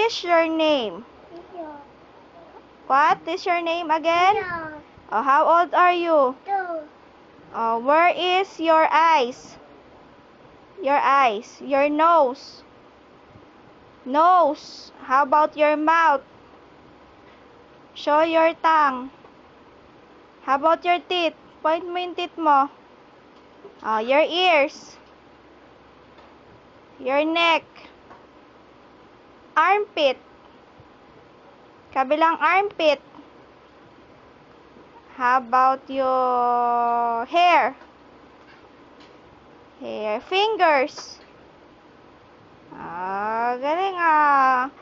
is your name? What is your name again? Oh, how old are you? 2. Oh, where is your eyes? Your eyes. Your nose. Nose. How about your mouth? Show your tongue. How about your teeth? Point mo yung teeth mo. Oh, your ears. Your neck. Armpit. Kabilang armpit. How about your hair? Hair. Fingers. Ah, galing ah.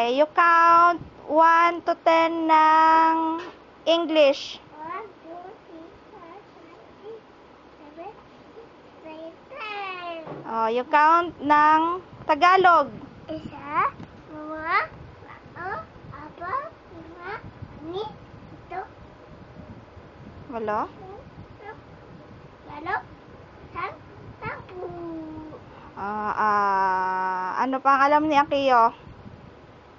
You count 1 to 10 ng English. 1, 2, 3, 4, 5, 6, 7, 8, 9, 10. Oh, you count ng Tagalog. 1, 2, 3, 4, 5, 6, 7, Walo? 8, 9, 10. Ano pa ang alam ni Akiyo?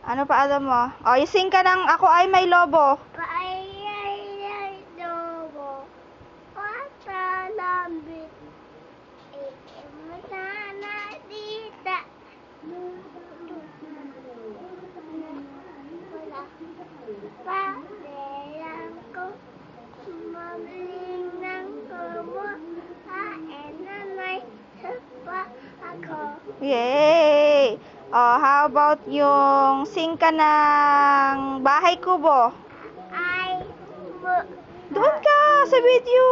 Ano pa alam mo? Oh, ising ka ng Ako Ay May Lobo. Paayay dobo. Patalambit. Masana dita. Wala. Padelang ko. Mabling ng kumo. Haen nanay. Sapa ako. Yay! Oh, how about yung sing ka ng Bahay Kubo? Ay mo. Doon ka sa video.